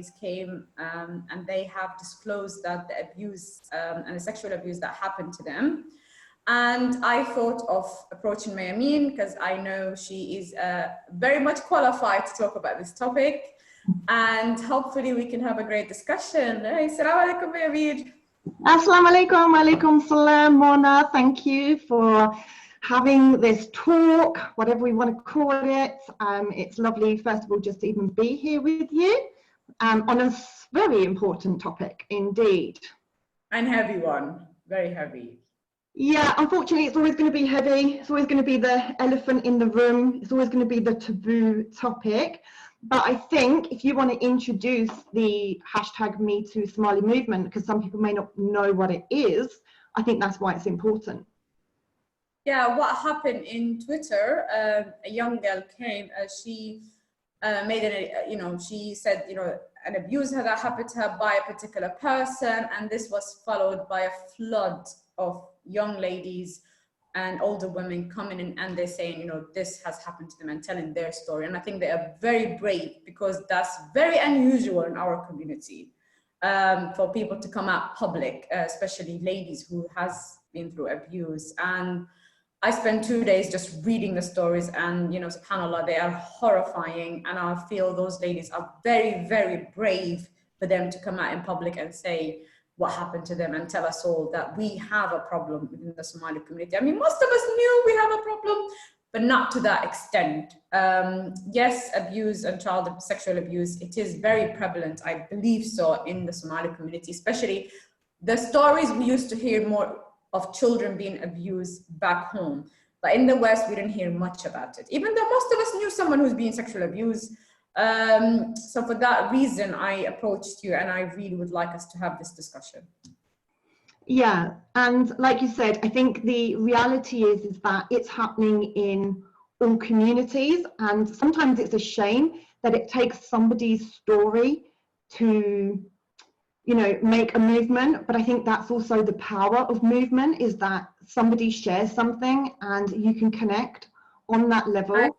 ladies came and they have disclosed that the abuse and the sexual abuse that happened to them. And I thought of approaching Mayameen because I know she is very much qualified to talk about this topic. And hopefully we can have a great discussion. Hey, Assalamu alaikum, Mayameen. Assalamu alaikum, alaikum salam, Mona. Thank you for having this talk, whatever we want to call it. It's lovely, first of all, just to even be here with you on a very important topic indeed. And heavy one, very heavy. Yeah, unfortunately, it's always going to be heavy. It's always going to be the elephant in the room. It's always going to be the taboo topic. But I think if you want to introduce the hashtag #MeTooSomali movement, because some people may not know what it is, I think that's why it's important. Yeah, what happened in Twitter, a young girl came, she made an, she said, an abuse that happened to her by a particular person, and this was followed by a flood of young ladies and older women coming in and they're saying, this has happened to them and telling their story. And I think they are very brave because that's very unusual in our community for people to come out public, especially ladies who has been through abuse. And I spent 2 days just reading the stories and, subhanAllah, they are horrifying. And I feel those ladies are very, very brave for them to come out in public and say what happened to them and tell us all that we have a problem within the Somali community. I mean, most of us knew we have a problem, but not to that extent. Yes, abuse and child sexual abuse, it is very prevalent, I believe so, in the Somali community, especially the stories we used to hear more of children being abused back home. But in the West, we didn't hear much about it, even though most of us knew someone who's being sexually abused. So for that reason, I approached you and I really would like us to have this discussion. Yeah, and like you said, I think the reality is that it's happening in all communities, and sometimes it's a shame that it takes somebody's story to make a movement. But I think that's also the power of movement, is that somebody shares something and you can connect on that level.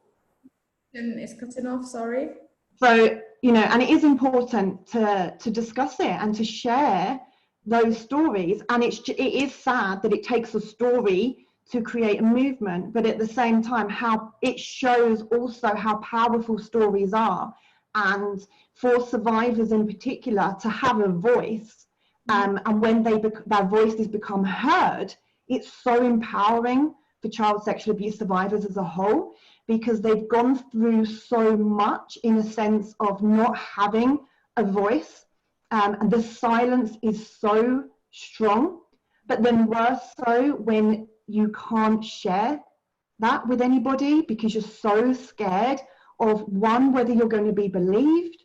It's cutting off, sorry. So, and it is important to discuss it and to share those stories. And it is sad that it takes a story to create a movement, but at the same time, how it shows also how powerful stories are. And for survivors in particular to have a voice, and when their voices become heard, it's so empowering for child sexual abuse survivors as a whole, because they've gone through so much in a sense of not having a voice, and the silence is so strong. But then worse so when you can't share that with anybody because you're so scared of, one, whether you're going to be believed,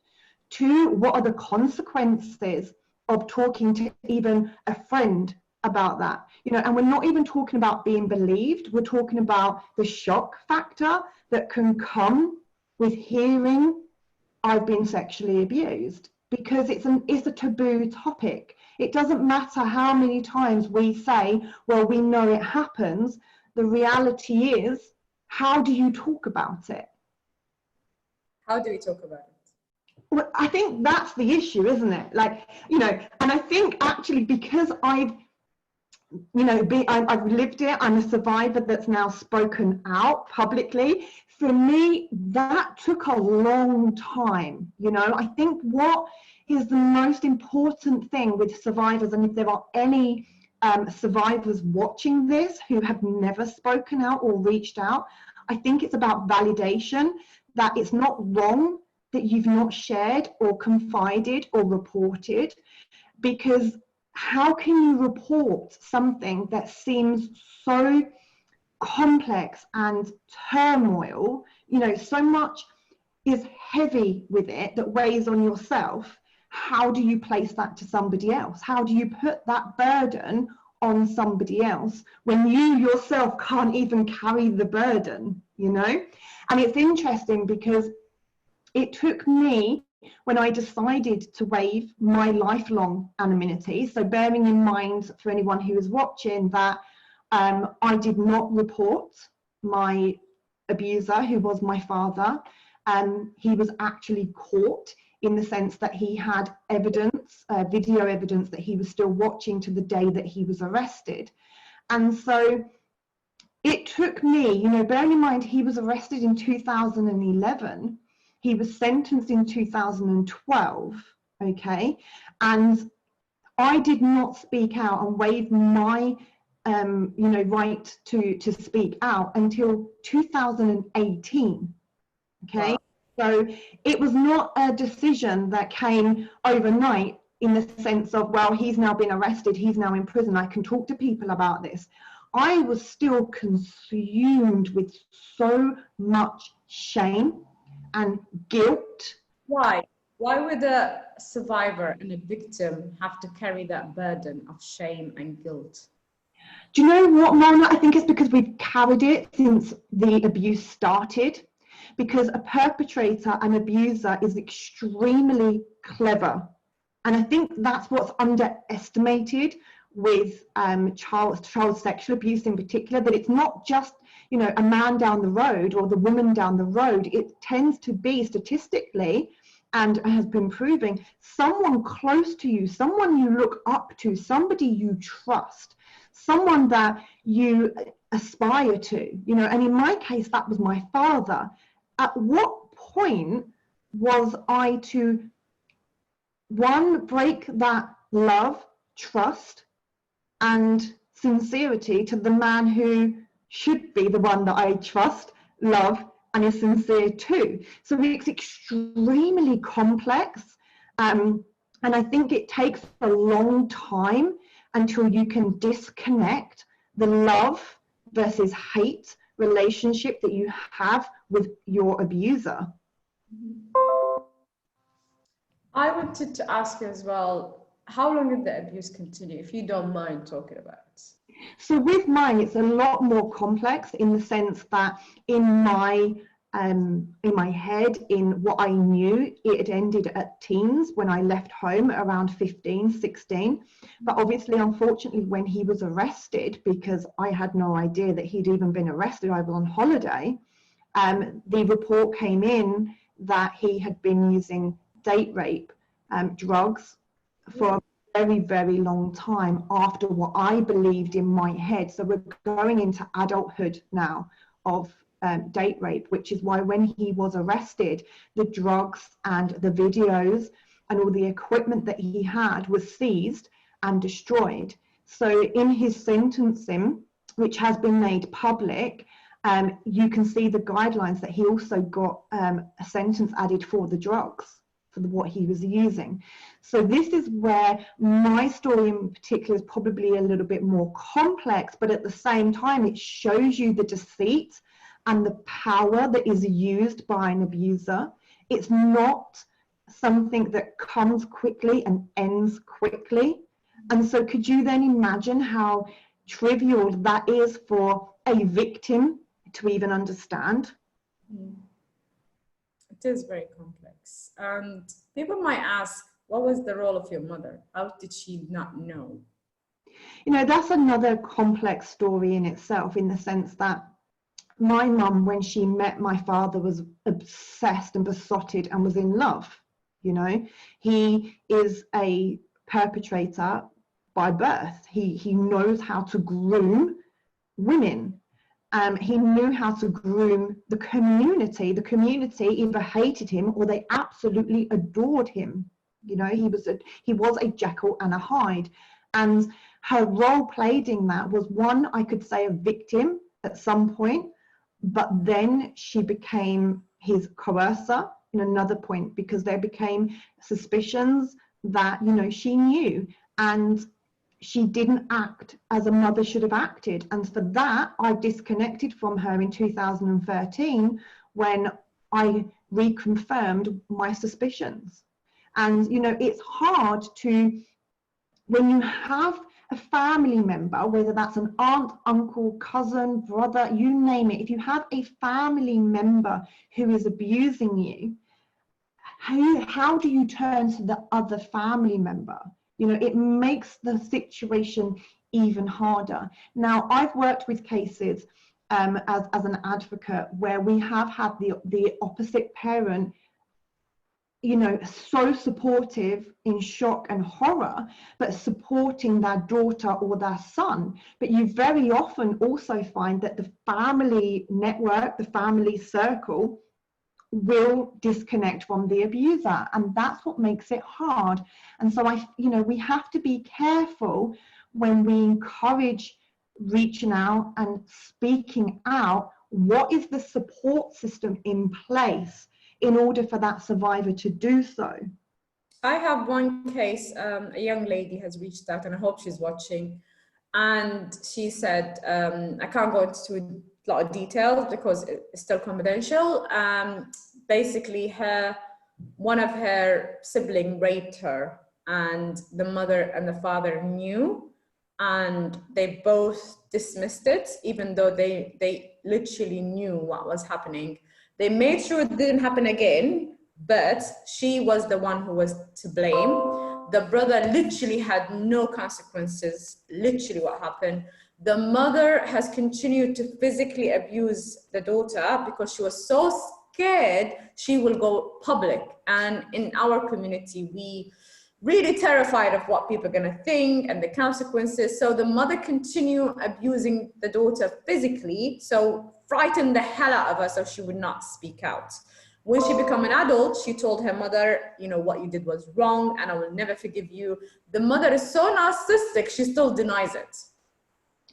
two, what are the consequences of talking to even a friend about that, and we're not even talking about being believed. We're talking about the shock factor that can come with hearing I've been sexually abused, because it's a taboo topic. It doesn't matter how many times we say, well, we know it happens. The reality is, how do you talk about it? How do we talk about it? Well, I think that's the issue, isn't it? And I think actually because I've lived it, I'm a survivor that's now spoken out publicly. For me, that took a long time. I think what is the most important thing with survivors, and if there are any survivors watching this who have never spoken out or reached out, I think it's about validation, that it's not wrong that you've not shared or confided or reported, because how can you report something that seems so complex and turmoil? So much is heavy with it that weighs on yourself. How do you place that to somebody else? How do you put that burden on somebody else when you yourself can't even carry the burden, And it's interesting because it took me, when I decided to waive my lifelong anonymity, so bearing in mind for anyone who is watching that I did not report my abuser, who was my father. He was actually caught in the sense that he had evidence, video evidence that he was still watching to the day that he was arrested. And so it took me, you know, bearing in mind he was arrested in 2011, he was sentenced in 2012, okay? And I did not speak out and waive my you know, right to speak out until 2018, okay? Wow. So it was not a decision that came overnight in the sense of, well, he's now been arrested, he's now in prison, I can talk to people about this. I was still consumed with so much shame and guilt. Why? Why would a survivor and a victim have to carry that burden of shame and guilt? Do you know what, Mona? I think it's because we've carried it since the abuse started. Because a perpetrator and abuser is extremely clever. And I think that's what's underestimated with child sexual abuse in particular, that it's not just, you know, a man down the road or the woman down the road. It tends to be statistically, and has been proving, someone close to you, someone you look up to, somebody you trust, someone that you aspire to, you know. And in my case, that was my father. At what point was I to, one, break that love, trust, and sincerity to the man who should be the one that I trust, love, and is sincere to? So it's extremely complex, and I think it takes a long time until you can disconnect the love versus hate relationship that you have with your abuser. I wanted to ask you as well, how long did the abuse continue, if you don't mind talking about it? So with mine, it's a lot more complex in the sense that in my head, in what I knew, it ended at teens when I left home around 15, 16. But obviously, unfortunately, when he was arrested, because I had no idea that he'd even been arrested, I was on holiday, the report came in that he had been using date rape drugs for a very, very long time after what I believed in my head. So we're going into adulthood now of date rape, which is why when he was arrested, the drugs and the videos and all the equipment that he had was seized and destroyed. So in his sentencing, which has been made public, you can see the guidelines that he also got a sentence added for the drugs, for what he was using. So this is where my story in particular is probably a little bit more complex, but at the same time, it shows you the deceit and the power that is used by an abuser. It's not something that comes quickly and ends quickly. And so could you then imagine how trivial that is for a victim to even understand? It is very complex. And people might ask, what was the role of your mother? How did she not know? You know, that's another complex story in itself, in the sense that my mum, when she met my father, was obsessed and besotted and was in love. You know, he is a perpetrator by birth. He knows how to groom women. He knew how to groom the community. The community either hated him or they absolutely adored him. You know, he was a Jekyll and a Hyde. And her role played in that was, one, I could say, a victim at some point, but then she became his coercer in another point, because there became suspicions that, you know, she knew and she didn't act as a mother should have acted. And for that, I disconnected from her in 2013 when I reconfirmed my suspicions. And, you know, it's hard to, when you have a family member, whether that's an aunt, uncle, cousin, brother, you name it, if you have a family member who is abusing you, how do you turn to the other family member? You know, it makes the situation even harder. Now, I've worked with cases as an advocate where we have had the opposite parent you know, so supportive in shock and horror, but supporting their daughter or their son. But you very often also find that the family network, the family circle, will disconnect from the abuser, and that's what makes it hard. And so we have to be careful when we encourage reaching out and speaking out. What is the support system in place in order for that survivor to do so? I have one case, a young lady has reached out, and I hope she's watching, and she said, I can't go into a lot of details because it's still confidential. Basically, one of her siblings raped her, and the mother and the father knew, and they both dismissed it, even though they literally knew what was happening. They made sure it didn't happen again, but she was the one who was to blame. The brother literally had no consequences, literally what happened. The mother has continued to physically abuse the daughter because she was so scared she will go public. And in our community, we really terrified of what people are gonna think and the consequences. So the mother continued abusing the daughter physically, so frightened the hell out of her so she would not speak out. When she became an adult, she told her mother, you know, what you did was wrong and I will never forgive you. The mother is so narcissistic, she still denies it.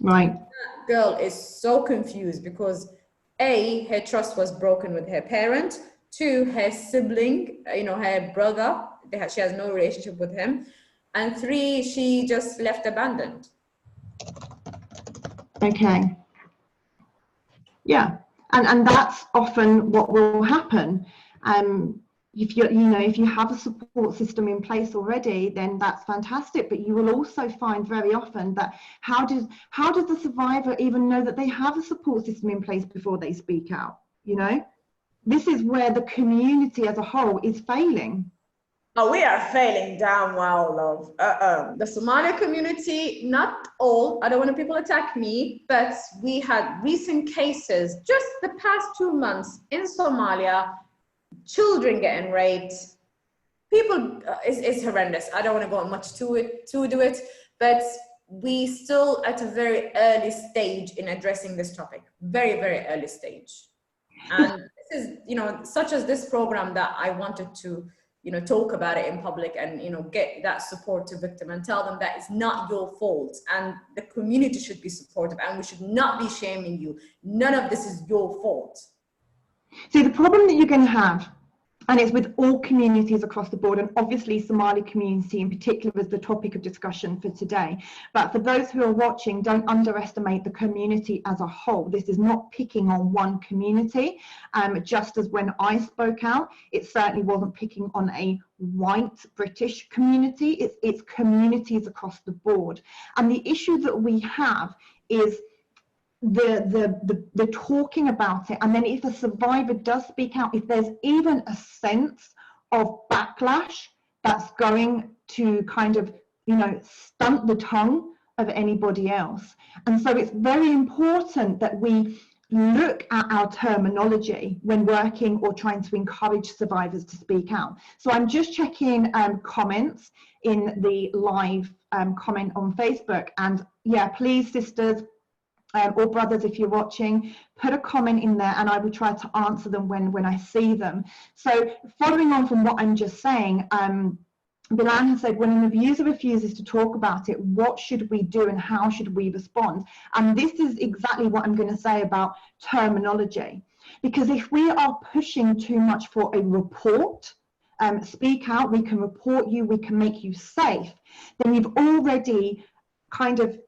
Right. That girl is so confused because A, her trust was broken with her parent. 2, her sibling, you know, her brother, she has no relationship with him. And 3, she just left abandoned. Okay. Yeah. And that's often what will happen. If you have a support system in place already, then that's fantastic. But you will also find very often that how does the survivor even know that they have a support system in place before they speak out? You know, this is where the community as a whole is failing. Oh, we are failing damn well, love. The Somali community, not all, I don't want people to attack me, but we had recent cases just the past 2 months in Somalia, children getting raped. People, it's horrendous. I don't want to go much to do it, but we still at a very early stage in addressing this topic, very, very early stage. And this is, you know, such as this program that I wanted to, you know, talk about it in public and, you know, get that support to victim and tell them that it's not your fault and the community should be supportive and we should not be shaming you. None of this is your fault. See, the problem that you're going to have, and it's with all communities across the board, and obviously Somali community in particular is the topic of discussion for today. But for those who are watching, don't underestimate the community as a whole. This is not picking on one community. Just as when I spoke out, it certainly wasn't picking on a white British community. It's communities across the board. And the issue that we have is the talking about it, and then if a survivor does speak out, if there's even a sense of backlash that's going to kind of, you know, stunt the tongue of anybody else. And so it's very important that we look at our terminology when working or trying to encourage survivors to speak out. So I'm just checking comments in the live comment on Facebook, and yeah, please, sisters or brothers, if you're watching, put a comment in there and I will try to answer them when I see them. So following on from what I'm just saying, Bilan has said, when an abuser refuses to talk about it, what should we do and how should we respond? And this is exactly what I'm going to say about terminology. Because if we are pushing too much for a report, speak out, we can report you, we can make you safe, then you've already kind of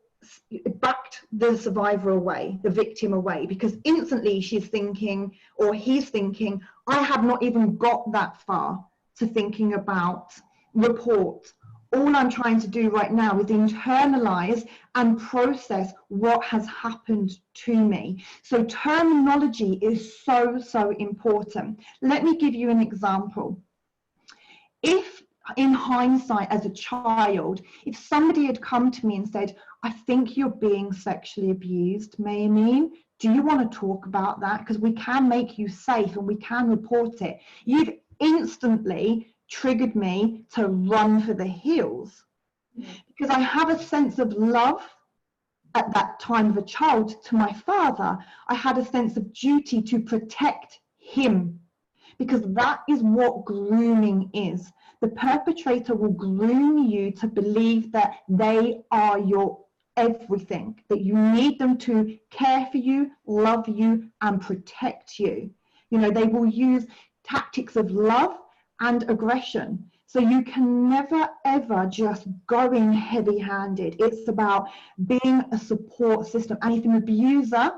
backed the survivor away, the victim away, because instantly she's thinking, or he's thinking, I have not even got that far to thinking about report. All I'm trying to do right now is internalize and process what has happened to me. So terminology is so important. Let me give you an example. If in hindsight, as a child, if somebody had come to me and said, I think you're being sexually abused, Mayameen, do you want to talk about that? Because we can make you safe and we can report it. You've instantly triggered me to run for the hills, because I have a sense of love at that time of a child to my father. I had a sense of duty to protect him, because that is what grooming is. The perpetrator will groom you to believe that they are your everything, that you need them to care for you, love you, and protect you. You know, they will use tactics of love and aggression. So you can never ever just go in heavy-handed. It's about being a support system. And if an abuser,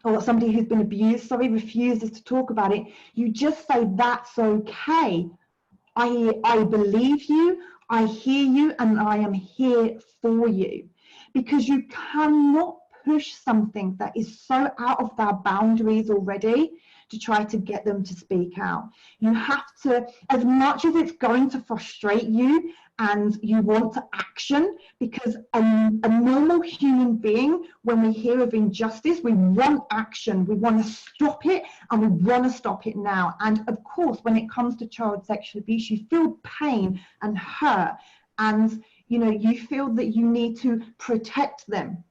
or somebody who's been abused, refuses to talk about it, you just say, that's okay. I believe you, I hear you, and I am here for you. Because you cannot push something that is so out of their boundaries already to try to get them to speak out. You have to, as much as it's going to frustrate you and you want to action, because a normal human being, when we hear of injustice, we want action, we want to stop it, and we want to stop it now. And of course, when it comes to child sexual abuse, you feel pain and hurt, and you know, you feel that you need to protect them.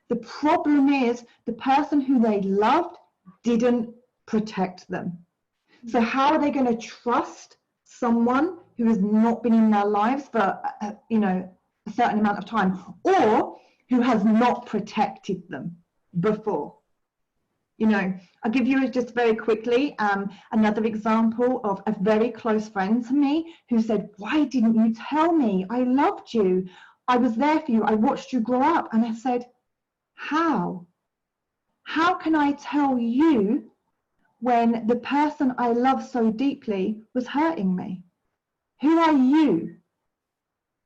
The problem is the person who they loved didn't protect them. So how are they going to trust someone who has not been in their lives for you know, a certain amount of time, or who has not protected them before? You know, I'll give you just very quickly another example of a very close friend to me who said, why didn't you tell me? I loved you, I was there for you, I watched you grow up. And I said, how can I tell you when the person I love so deeply was hurting me? Who are you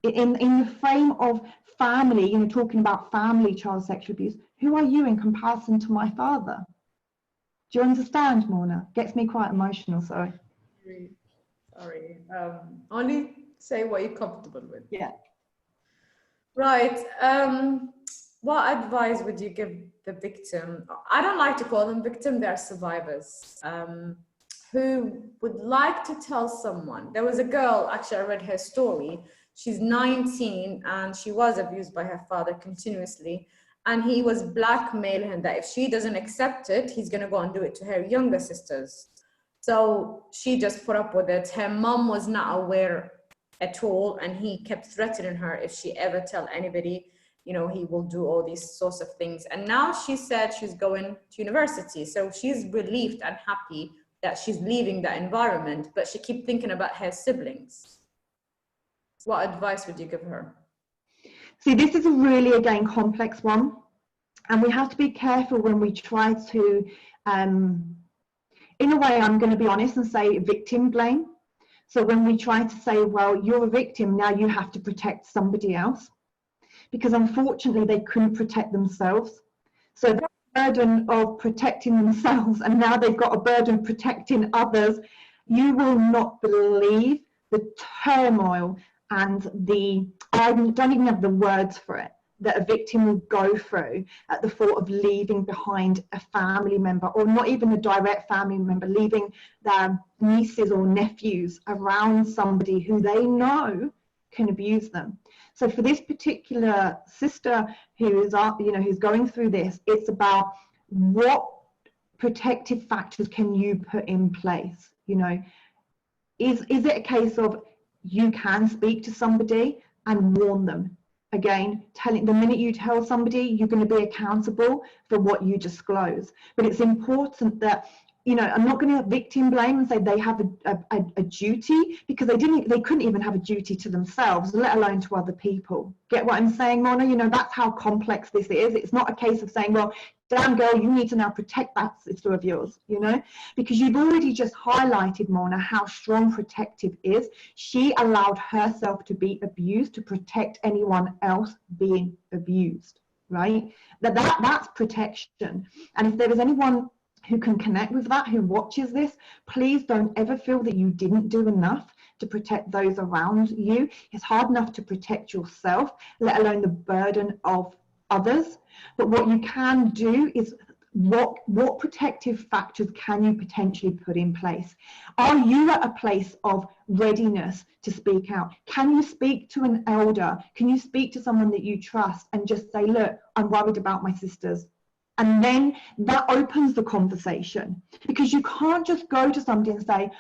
in the frame of family, you know, talking about family child sexual abuse? Who are you in comparison to my father? Do you understand, Mona? Gets me quite emotional, sorry. Sorry. Only say what you're comfortable with. Yeah. Right. What advice would you give the victim? I don't like to call them victim, they're survivors, who would like to tell someone. There was a girl, actually I read her story. She's 19 and she was abused by her father continuously. And he was blackmailing her that if she doesn't accept it, he's gonna go and do it to her younger sisters. So she just put up with it. Her mom was not aware at all, and he kept threatening her, if she ever tell anybody, you know, he will do all these sorts of things. And now she said she's going to university, so she's relieved and happy that she's leaving that environment, but she keeps thinking about her siblings. What advice would you give her? See, this is a really, again, complex one, and we have to be careful when we try to, in a way, I'm going to be honest and say victim blame. So when we try to say, well, you're a victim, now you have to protect somebody else, because unfortunately they couldn't protect themselves. So the burden of protecting themselves, and now they've got a burden of protecting others. You will not believe the turmoil and the, I don't even have the words for it, that a victim will go through at the thought of leaving behind a family member, or not even a direct family member, leaving their nieces or nephews around somebody who they know can abuse them. So for this particular sister who is, you know, who's going through this, it's about what protective factors can you put in place? You know, is it a case of you can speak to somebody and warn them? Again, telling, the minute you tell somebody, you're going to be accountable for what you disclose. But it's important that, you know, I'm not going to victim blame and say they have a duty, because they couldn't even have a duty to themselves, let alone to other people. Get what I'm saying, Mona? You know, that's how complex this is. It's not a case of saying, well, damn girl, you need to now protect that sister of yours, you know, because you've already just highlighted, Mona, how strong protective is. She allowed herself to be abused to protect anyone else being abused, right? That's protection. And if there is anyone who can connect with that, who watches this, please don't ever feel that you didn't do enough to protect those around you. It's hard enough to protect yourself, let alone the burden of others. But what you can do is What protective factors can you potentially put in place? Are you at a place of readiness to speak out? Can you speak to an elder? Can you speak to someone that you trust and just say, look, I'm worried about my sisters? And then that opens the conversation, because you can't just go to somebody and say,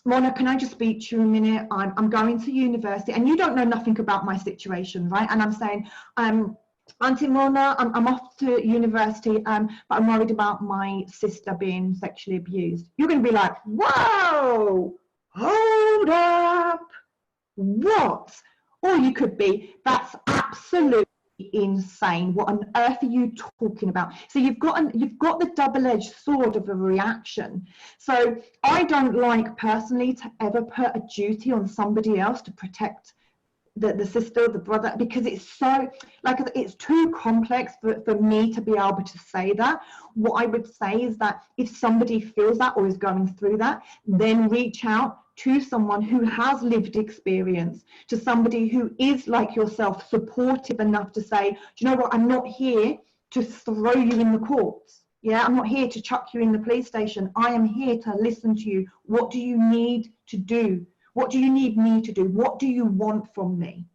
Mona, can I just speak to you a minute? I'm going to university and you don't know nothing about my situation, right? And I'm saying, Auntie Mona, I'm off to university, but I'm worried about my sister being sexually abused. You're going to be like, whoa, hold up, what? Or you could be, that's absolutely insane. What on earth are you talking about? So you've got the double-edged sword of a reaction. So I don't like personally to ever put a duty on somebody else to protect the sister, the brother, because it's so, like, it's too complex for me to be able to say that. What I would say is that if somebody feels that or is going through that, then reach out to someone who has lived experience, to somebody who is like yourself, supportive enough to say, do you know what, I'm not here to throw you in the courts. Yeah, I'm not here to chuck you in the police station. I am here to listen to you. What do you need to do? What do you need me to do? What do you want from me?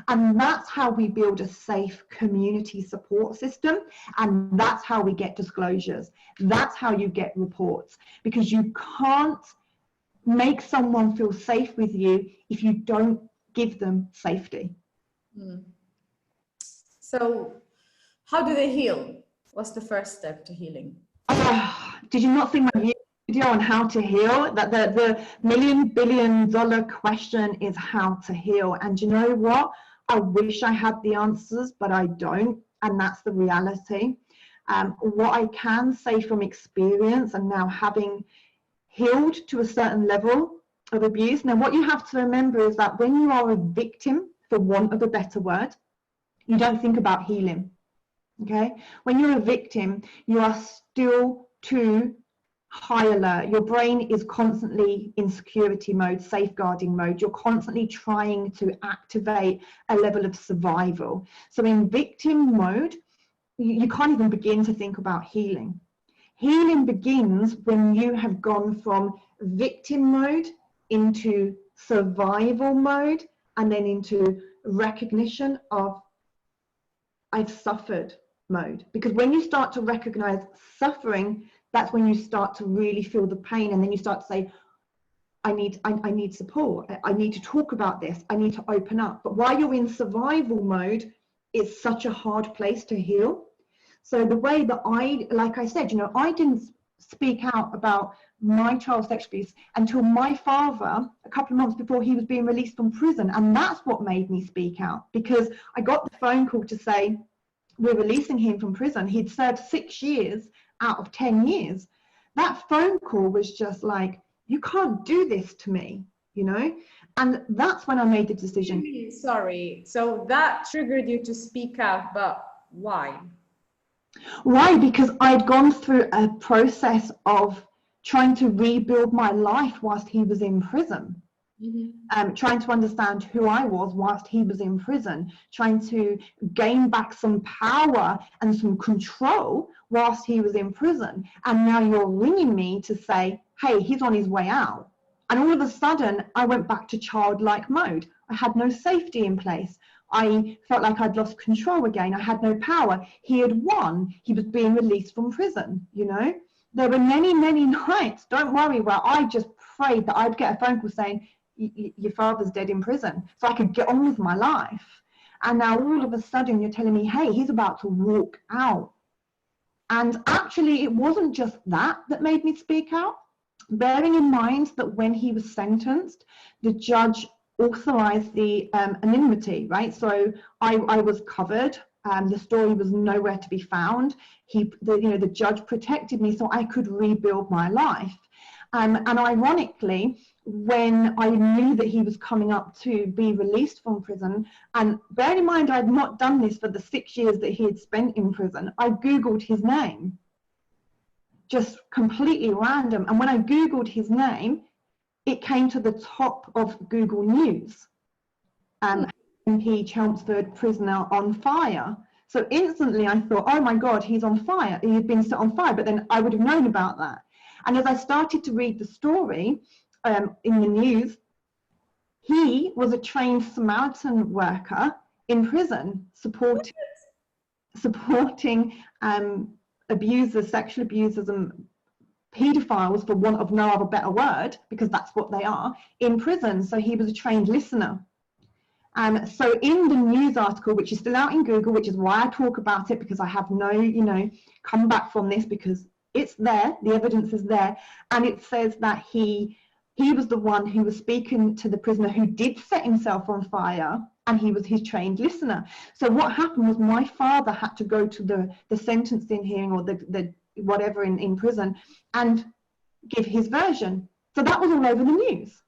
And that's how we build a safe community support system. And that's how we get disclosures. That's how you get reports, because you can't make someone feel safe with you if you don't give them safety. So how do they heal? What's the first step to healing? Did you not see my video on how to heal? That the $1 billion question is how to heal. And you know what? I wish I had the answers, but I don't. And that's the reality. What I can say from experience and now having healed to a certain level of abuse. Now, what you have to remember is that when you are a victim, for want of a better word, you don't think about healing. Okay? When you're a victim, you are still too high alert. Your brain is constantly in security mode, safeguarding mode. You're constantly trying to activate a level of survival. So in victim mode, you can't even begin to think about healing. Healing begins when you have gone from victim mode into survival mode and then into recognition of I've suffered mode. Because when you start to recognize suffering, that's when you start to really feel the pain, and then you start to say, I need support. I need to talk about this. I need to open up. But while you're in survival mode, it's such a hard place to heal. So the way that like I said, you know, I didn't speak out about my child's sexual abuse until my father, a couple of months before he was being released from prison. And that's what made me speak out, because I got the phone call to say, we're releasing him from prison. He'd served 6 years out of 10 years. That phone call was just like, you can't do this to me, you know? And that's when I made the decision. Sorry, so that triggered you to speak out, but why? Why? Because I'd gone through a process of trying to rebuild my life whilst he was in prison. Trying to understand who I was whilst he was in prison, trying to gain back some power and some control whilst he was in prison. And now you're ringing me to say, hey, he's on his way out. And all of a sudden, I went back to childlike mode. I had no safety in place. I felt like I'd lost control again. I had no power. He had won. He was being released from prison, you know. There were many, many nights, don't worry, where I just prayed that I'd get a phone call saying, your father's dead in prison, so I could get on with my life. And now all of a sudden you're telling me, hey, he's about to walk out. And actually it wasn't just that made me speak out. Bearing in mind that when he was sentenced, the judge authorized the anonymity, right? So I was covered. The story was nowhere to be found. The judge protected me so I could rebuild my life. And ironically, when I knew that he was coming up to be released from prison, and bear in mind, I'd not done this for the 6 years that he had spent in prison, I Googled his name, just completely random. And when I Googled his name, it came to the top of Google News. MP Chelmsford prisoner on fire. So instantly I thought, oh my God, he's on fire. He'd been set on fire, but then I would have known about that. And as I started to read the story in the news, he was a trained Samaritan worker in prison supporting abusers, sexual abusers and paedophiles, for want of no other better word, because that's what they are, in prison. So he was a trained listener. So in the news article, which is still out in Google, which is why I talk about it, because I have no, come back from this, because it's there, the evidence is there, and it says that he was the one who was speaking to the prisoner who did set himself on fire, and he was his trained listener. So what happened was my father had to go to the sentencing hearing, or the whatever in prison, and give his version. So that was all over the news.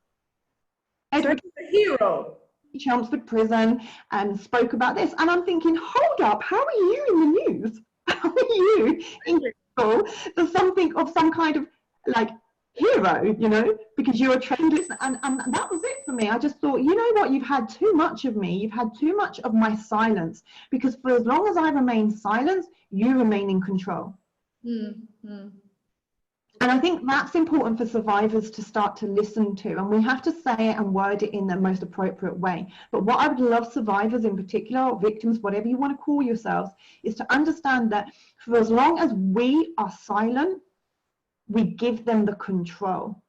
Edward is a hero. Chelmsford prison and spoke about this, and I'm thinking, hold up, how are you in the news? How are you in school? There's something of some kind of like hero, because you're a trained listener, and that was it for me. I just thought, you know what, you've had too much of me, you've had too much of my silence, because for as long as I remain silent, you remain in control. Mm-hmm. And I think that's important for survivors to start to listen to, and we have to say it and word it in the most appropriate way. But what I would love survivors in particular, or victims, whatever you want to call yourselves, is to understand that for as long as we are silent, we give them the control.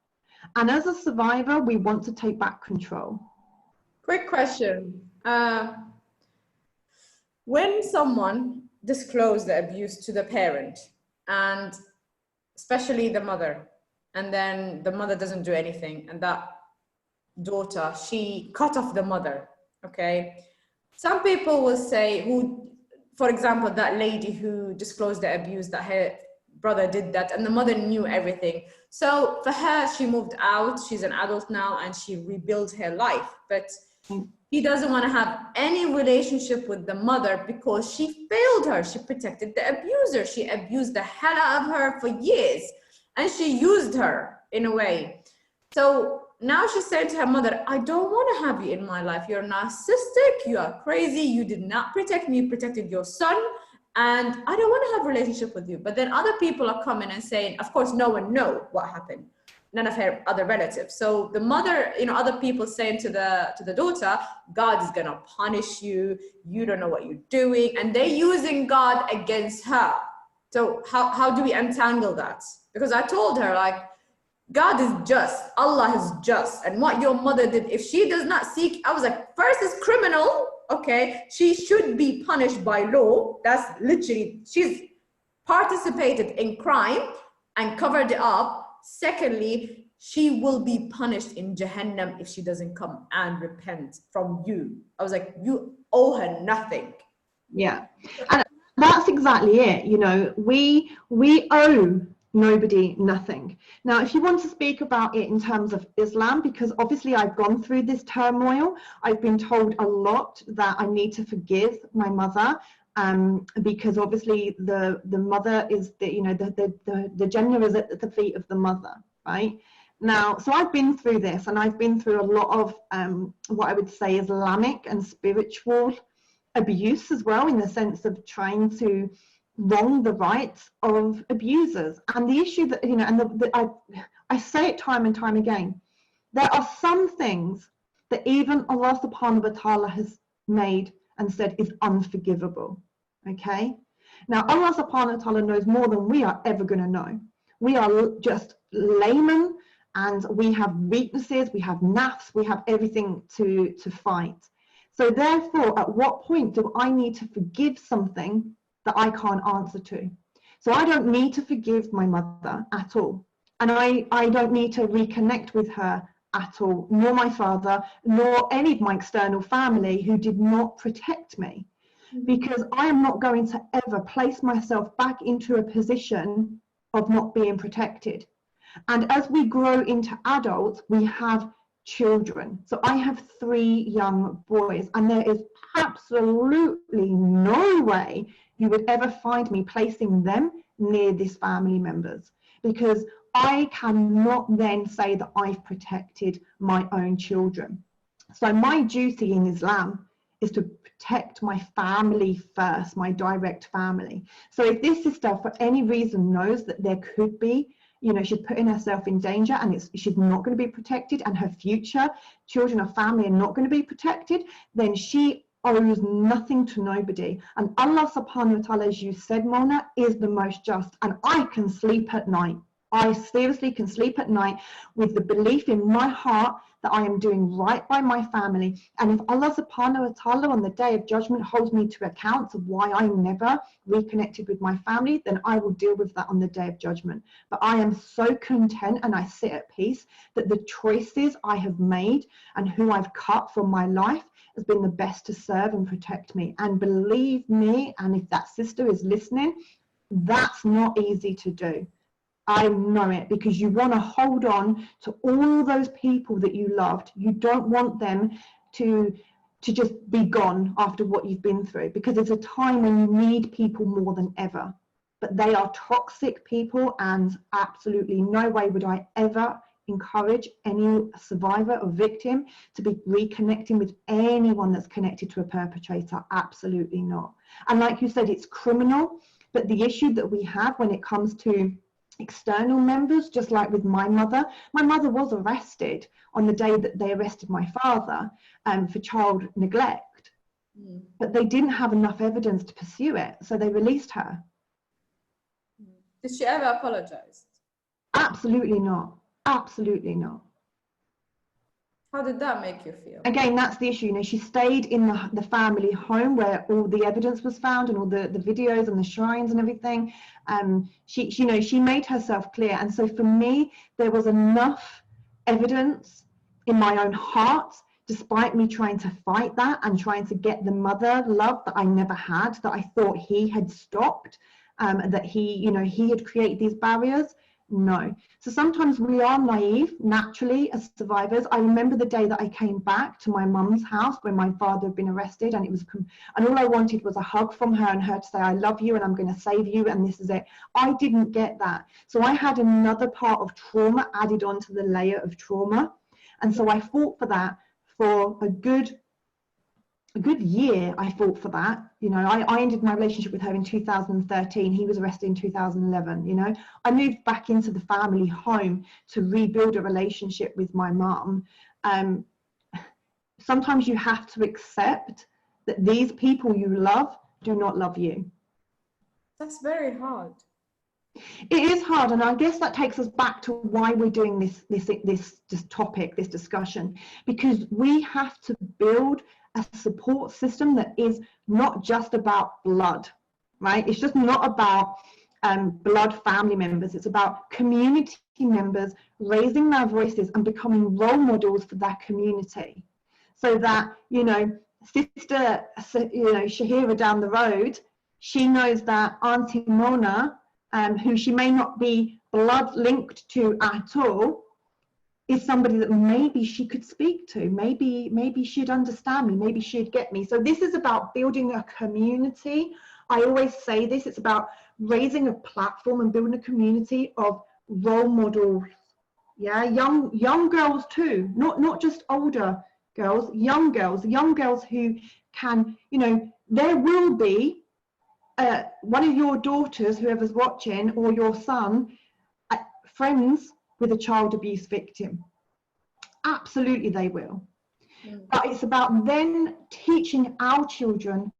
And as a survivor, we want to take back control. Quick question. When someone disclosed the abuse to the parent, and especially the mother, and then the mother doesn't do anything, and that daughter, she cut off the mother, okay? Some people will say, for example, that lady who disclosed the abuse, that her brother did that, and the mother knew everything. So for her, she moved out, she's an adult now, and she rebuilt her life. But he doesn't want to have any relationship with the mother because she failed her. She protected the abuser. She abused the hell out of her for years, and she used her in a way. So now she's saying to her mother, I don't want to have you in my life. You're narcissistic, you are crazy, you did not protect me, you protected your son, and I don't want to have a relationship with you. But then other people are coming and saying, of course, no one knows what happened. None of her other relatives. So the mother, other people saying to the daughter, God is gonna punish you. You don't know what you're doing. And they're using God against her. So how do we untangle that? Because I told her, like, God is just, Allah is just. And what your mother did, if she does not seek, I was like, first is criminal, okay? She should be punished by law. That's literally, she's participated in crime and covered it up. Secondly, she will be punished in Jahannam if she doesn't come and repent from you. I was like, you owe her nothing. Yeah, and that's exactly it. We owe nobody nothing. Now, if you want to speak about it in terms of Islam, because obviously I've gone through this turmoil, I've been told a lot that I need to forgive my mother. Because obviously the mother is the gender is at the feet of the mother, right? Now, so I've been through this, and I've been through a lot of what I would say Islamic and spiritual abuse as well, in the sense of trying to wrong the rights of abusers. And the issue that and I say it time and time again, there are some things that even Allah subhanahu wa ta'ala has made and said is unforgivable. Okay, now Allah subhanahu wa ta'ala knows more than we are ever going to know. We are just laymen, and we have weaknesses, we have nafs, we have everything to fight. So therefore, at what point do I need to forgive something that I can't answer to? So I don't need to forgive my mother at all, and I don't need to reconnect with her at all, nor my father, nor any of my external family who did not protect me. Because I am not going to ever place myself back into a position of not being protected. And as we grow into adults, we have children. So I have 3 young boys, and there is absolutely no way you would ever find me placing them near these family members, because I cannot then say that I've protected my own children. So my duty in Islam is to protect my family first, my direct family. So if this sister for any reason knows that there could be, you know, she's putting herself in danger and she's not going to be protected, and her future children or family are not going to be protected, then she owes nothing to nobody. And Allah subhanahu wa ta'ala, as you said, Mona, is the most just. And I can sleep at night. I seriously can sleep at night with the belief in my heart that I am doing right by my family. And if Allah subhanahu wa ta'ala on the day of judgment holds me to account of why I never reconnected with my family, then I will deal with that on the day of judgment. But I am so content and I sit at peace that the choices I have made and who I've cut from my life has been the best to serve and protect me. And believe me, and if that sister is listening, that's not easy to do. I know it, because you want to hold on to all those people that you loved. You don't want them to just be gone after what you've been through, because it's a time when you need people more than ever. But they are toxic people, and absolutely no way would I ever encourage any survivor or victim to be reconnecting with anyone that's connected to a perpetrator. Absolutely not. And like you said, it's criminal, but the issue that we have when it comes to external members, just like with my mother was arrested on the day that they arrested my father for child neglect, but they didn't have enough evidence to pursue it, so they released her. Did she ever apologize? Absolutely not. Absolutely not. How did that make you feel? Again, that's the issue. You know, she stayed in the family home where all the evidence was found and all the videos and the shrines and everything. She, you know, she made herself clear. And so for me, there was enough evidence in my own heart, despite me trying to fight that and trying to get the mother love that I never had, that I thought he had stopped, that he, you know, he had created these barriers. No. So sometimes we are naive naturally as survivors. I remember the day that I came back to my mum's house when my father had been arrested, and it was, and all I wanted was a hug from her and her to say, I love you and I'm going to save you and this is it. I didn't get that. So I had another part of trauma added onto the layer of trauma. And so I fought for that for a good year. I fought for that. You know, I ended my relationship with her in 2013. He was arrested in 2011. You know, I moved back into the family home to rebuild a relationship with my mum. Sometimes you have to accept that these people you love do not love you. That's very hard. It is hard, and I guess that takes us back to why we're doing this topic, this discussion, because we have to build a support system that is not just about blood, right? It's just not about blood family members. It's about community members raising their voices and becoming role models for their community, so that, you know, sister, you know, Shahira down the road, she knows that Auntie Mona, who she may not be blood linked to at all, is somebody that maybe she could speak to. Maybe she'd understand me, maybe she'd get me. So this is about building a community. I always say this, it's about raising a platform and building a community of role models. Yeah, young girls too, not just older girls, young girls who can, you know, there will be one of your daughters, whoever's watching, or your son, friends with a child abuse victim. Absolutely they will. But it's about then teaching our children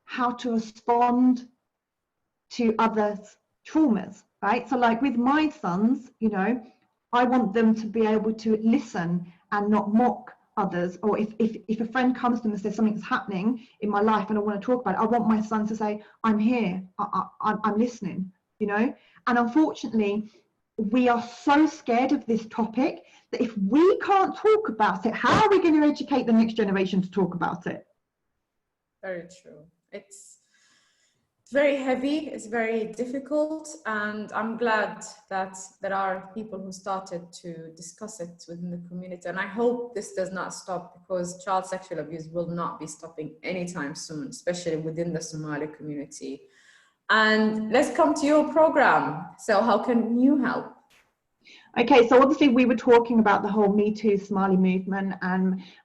how to respond to others' traumas, right? So like with my sons, you know, I want them to be able to listen and not mock others. Or if a friend comes to them and says something's happening in my life and I want to talk about it, I want my son to say, I'm here, I'm listening, you know. And unfortunately, we are so scared of this topic that if we can't talk about it, how are we going to educate the next generation to talk about it? Very true. It's very heavy, it's very difficult, and I'm glad that there are people who started to discuss it within the community, and I hope this does not stop, because child sexual abuse will not be stopping anytime soon, especially within the Somali community. And let's come to your program. So how can you help? Okay, so obviously we were talking about the whole Me Too Somali movement,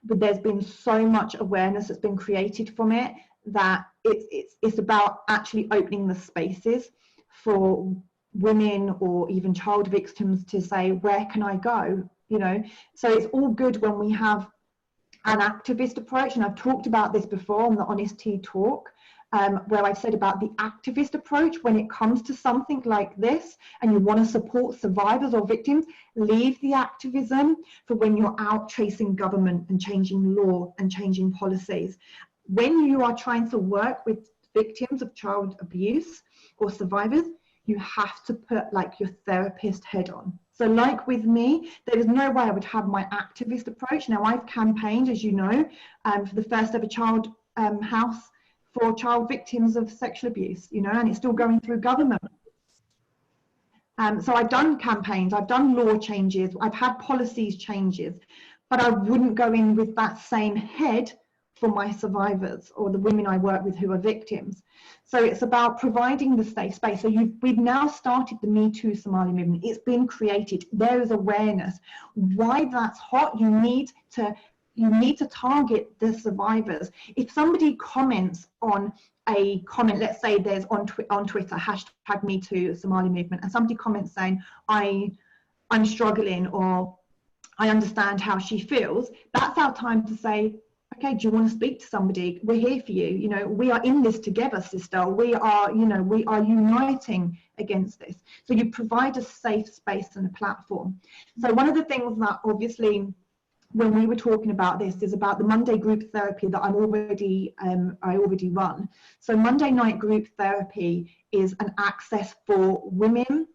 but there's been so much awareness that's been created from it that it's about actually opening the spaces for women or even child victims to say, where can I go? You know, so it's all good when we have an activist approach, and I've talked about this before on the Honest Tea Talk, where I've said about the activist approach when it comes to something like this and you want to support survivors or victims. Leave the activism for when you're out chasing government and changing law and changing policies. When you are trying to work with victims of child abuse or survivors, you have to put like your therapist head on. So like with me, there is no way I would have my activist approach. Now I've campaigned, as you know, for the first ever child house for child victims of sexual abuse, you know, and it's still going through government. So I've done campaigns, I've done law changes, I've had policies changes, but I wouldn't go in with that same head for my survivors or the women I work with who are victims. So it's about providing the safe space. So we've now started the Me Too Somali movement. It's been created. There is awareness. Why that's hot, you need to target the survivors. If somebody comments on a comment, let's say there's on Twitter, hashtag Me Too Somali movement, and somebody comments saying, I'm struggling, or I understand how she feels, that's our time to say, okay, do you want to speak to somebody? We're here for you. You know, we are in this together, sister. We are uniting against this. So you provide a safe space and a platform. So one of the things that obviously, when we were talking about this, is about the Monday group therapy that I already run. So Monday night group therapy is an access for women,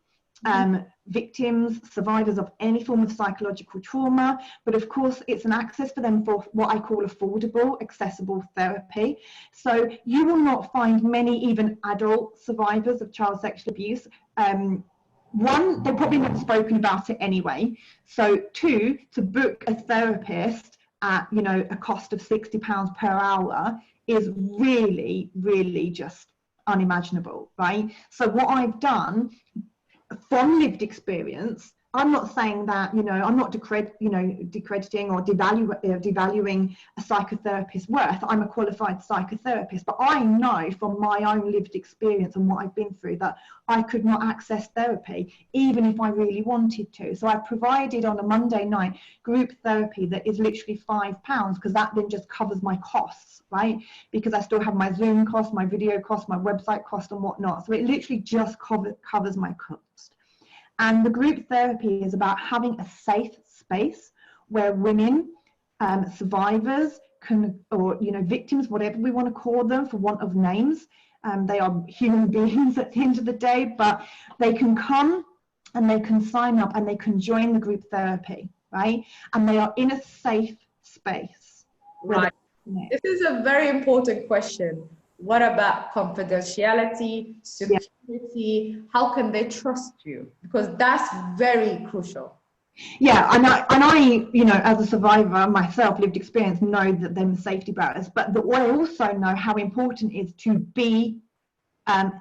victims, survivors of any form of psychological trauma, but of course it's an access for them for what I call affordable, accessible therapy. So you will not find many even adult survivors of child sexual abuse. One, they've probably not spoken about it anyway. So two, to book a therapist at, you know, a cost of £60 per hour is really, really just unimaginable, right? So what I've done from lived experience, I'm not saying that, you know, I'm not decrediting or devaluing a psychotherapist's worth. I'm a qualified psychotherapist, but I know from my own lived experience and what I've been through that I could not access therapy even if I really wanted to. So I provided on a Monday night group therapy that is literally £5, because that then just covers my costs, right? Because I still have my Zoom cost, my video cost, my website cost and whatnot. So it literally just covers my cost. And the group therapy is about having a safe space where women, survivors can, or, you know, victims, whatever we want to call them for want of names, they are human beings at the end of the day, but they can come and they can sign up and they can join the group therapy, right? And they are in a safe space. Right. This is a very important question. What about confidentiality, security? Yeah. How can they trust you? Because that's very crucial. Yeah, and I, you know, as a survivor myself, lived experience, know that there are safety barriers. But what I also know how important it is to be, have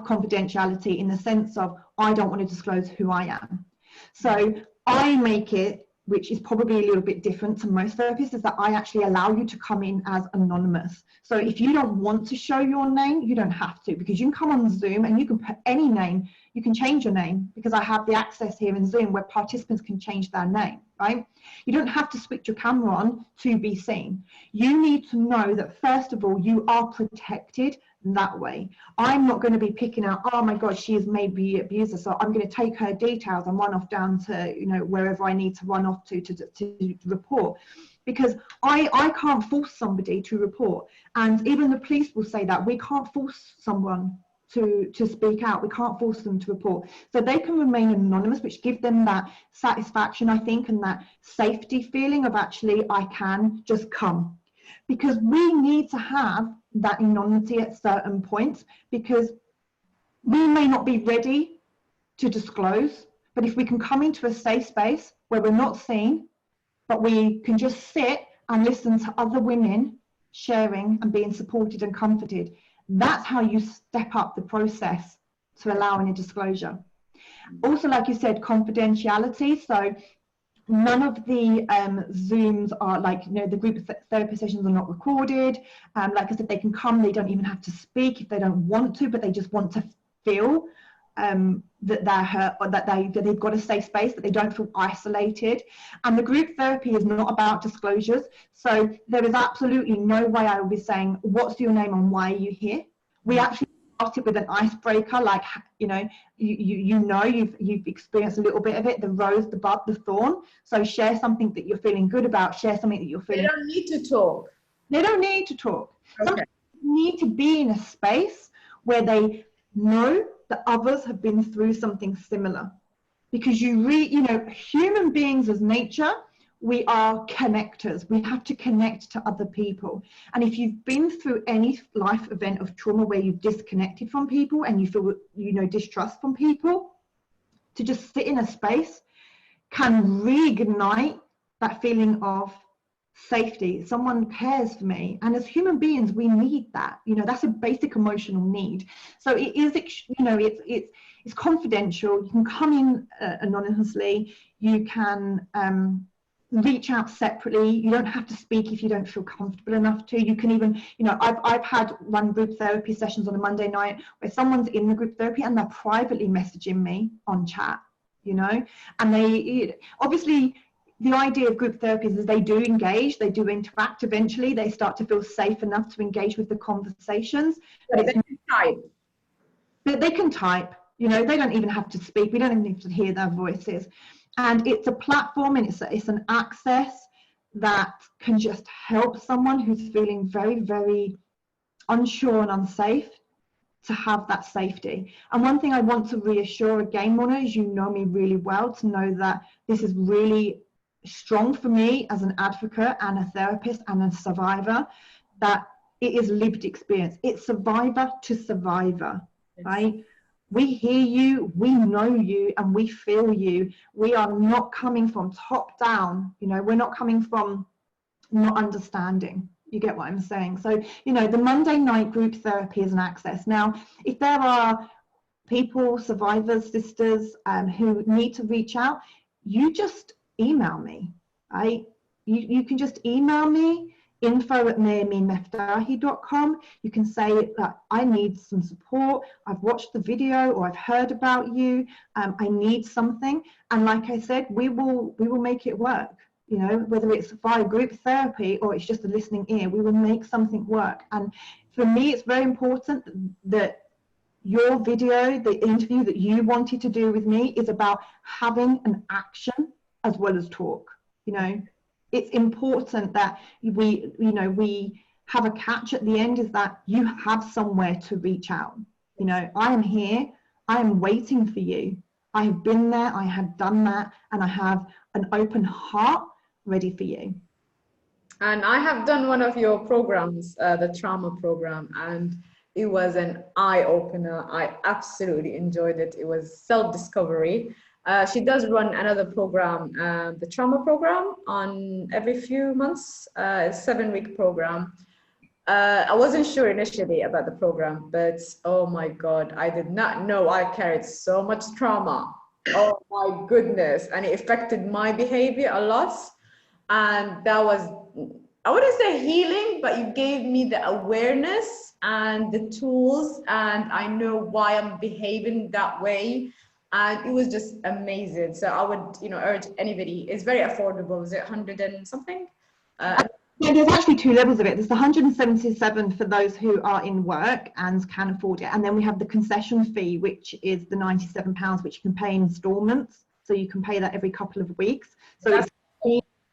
confidentiality in the sense of I don't want to disclose who I am. So I make it, which is probably a little bit different to most therapists, is that I actually allow you to come in as anonymous. So if you don't want to show your name, you don't have to, because you can come on Zoom and you can put any name, you can change your name, because I have the access here in Zoom where participants can change their name, right? You don't have to switch your camera on to be seen. You need to know that, first of all, you are protected that way. I'm not going to be picking out, oh my God, she is maybe abuser, so I'm going to take her details and run off down to, you know, wherever I need to run off to report, because I can't force somebody to report. And even the police will say that we can't force someone to speak out, we can't force them to report. So they can remain anonymous, which gives them that satisfaction, I think, and that safety feeling of actually I can just come. Because we need to have that anonymity at certain points, because we may not be ready to disclose, but if we can come into a safe space where we're not seen, but we can just sit and listen to other women sharing and being supported and comforted, that's how you step up the process to allowing a disclosure. Also, like you said, confidentiality. So none of the Zooms are like, you know, the group therapy sessions are not recorded. Like I said, they can come, they don't even have to speak if they don't want to, but they just want to feel that they're hurt, or that they've got a safe space, that they don't feel isolated. And the group therapy is not about disclosures. So there is absolutely no way I will be saying, what's your name and why are you here? We actually started with an icebreaker, like, you know, you've experienced a little bit of it, the rose, the bud, the thorn. So share something that you're feeling good about, share something that you're feeling. They don't need to talk. They don't need to talk. Okay. Sometimes you need to be in a space where they know that others have been through something similar, because you know, human beings as nature, we are connectors. We have to connect to other people. And if you've been through any life event of trauma where you've disconnected from people and you feel, you know, distrust from people, to just sit in a space can reignite that feeling of safety. Someone cares for me. And as human beings, we need that. You know, that's a basic emotional need. So it is, you know, it's confidential. You can come in anonymously. You can reach out separately. You don't have to speak if you don't feel comfortable enough to. You can even, you know, I've had one group therapy sessions on a Monday night where someone's in the group therapy and they're privately messaging me on chat, you know, and they obviously, the idea of group therapies is they do engage, they do interact. Eventually they start to feel safe enough to engage with the conversations. But they can type. But they can type, you know, they don't even have to speak. We don't even have to hear their voices. And it's a platform, and it's an access that can just help someone who's feeling very, very unsure and unsafe to have that safety. And one thing I want to reassure again, Mona, is, you know me really well, to know that this is really strong for me as an advocate and a therapist and a survivor, that it is lived experience. It's survivor to survivor, right? We hear you, we know you, and we feel you. We are not coming from top down, you know, we're not coming from not understanding. You get what I'm saying? So, you know, the Monday night group therapy is an access. Now, if there are people, survivors, sisters who need to reach out, you just email me, right? You can just email me, info@mayameenmeftahi.com. You can say that I need some support. I've watched the video, or I've heard about you. I need something. And like I said, we will make it work. You know, whether it's via group therapy or it's just a listening ear, we will make something work. And for me, it's very important that your video, the interview that you wanted to do with me, is about having an action as well as talk. You know, it's important that we have a catch at the end, is that you have somewhere to reach out. You know, I am here, I am waiting for you. I have been there, I have done that, and I have an open heart ready for you. And I have done one of your programs, the trauma program, and it was an eye-opener. I absolutely enjoyed it. It was self-discovery. She does run another program, the trauma program, on every few months, a 7-week program. I wasn't sure initially about the program, but oh my God, I did not know I carried so much trauma. Oh my goodness. And it affected my behavior a lot. And that was, I wouldn't say healing, but you gave me the awareness and the tools, and I know why I'm behaving that way. And it was just amazing. So I would, you know, urge anybody. It's very affordable. Is it 100 and something? Yeah, there's actually 2 levels of it. There's the 177 for those who are in work and can afford it, and then we have the concession fee, which is the £97, which you can pay in installments. So you can pay that every couple of weeks. So it's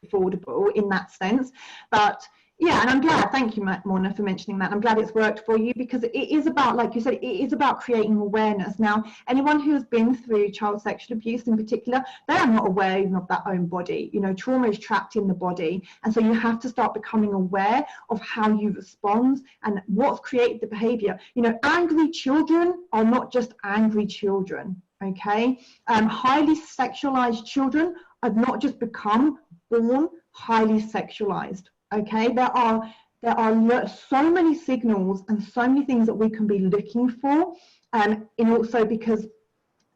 affordable in that sense. But yeah, and I'm glad, thank you Mona for mentioning that. I'm glad it's worked for you, because it is about, like you said, it is about creating awareness. Now, anyone who has been through child sexual abuse in particular, they are not aware even of their own body. You know, trauma is trapped in the body, and so you have to start becoming aware of how you respond and what's created the behavior. You know, angry children are not just angry children, okay? Highly sexualized children have not just become born highly sexualized. Okay, there are so many signals and so many things that we can be looking for, and also because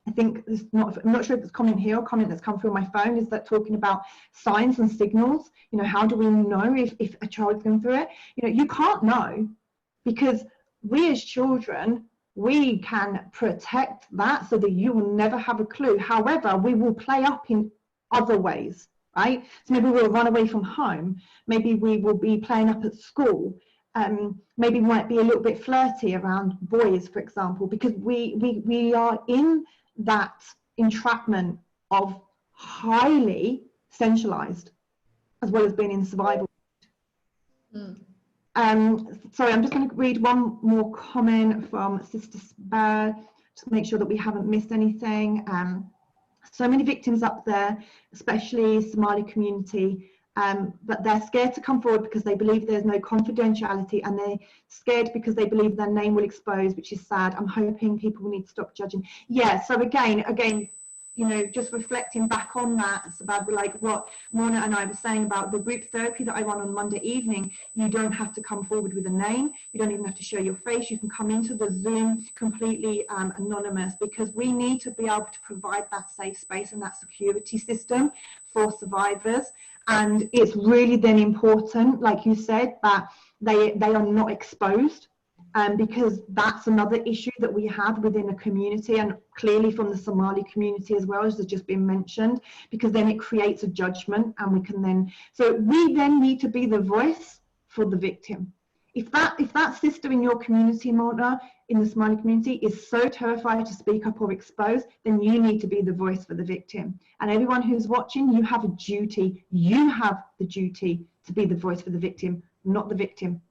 I think I'm not sure if it's comment here or comment that's come through my phone, is that talking about signs and signals. You know, how do we know if a child's going through it? You know, you can't know, because we as children, we can protect that so that you will never have a clue. However, we will play up in other ways, right? So maybe we'll run away from home. Maybe we will be playing up at school. Maybe might be a little bit flirty around boys, for example, because we are in that entrapment of highly sensualized, as well as being in survival. Sorry, I'm just going to read one more comment from Sister Spur, just to make sure that we haven't missed anything. So many victims up there, especially Somali community, but they're scared to come forward because they believe there's no confidentiality, and they're scared because they believe their name will expose, which is sad. I'm hoping people will need to stop judging. Yeah, so again, you know, just reflecting back on that, it's about like what Mona and I were saying about the group therapy that I run on Monday evening. You don't have to come forward with a name. You don't even have to show your face. You can come into the Zoom completely anonymous, because we need to be able to provide that safe space and that security system for survivors. And it's really then important, like you said, that they are not exposed. Because that's another issue that we have within a community, and clearly from the Somali community as well, as has just been mentioned, because then it creates a judgment, and we can then, so we then need to be the voice for the victim. If that sister in your community, Mona, in the Somali community, is so terrified to speak up or expose, then you need to be the voice for the victim. And everyone who's watching, you have a duty. You have the duty to be the voice for the victim, not the victim.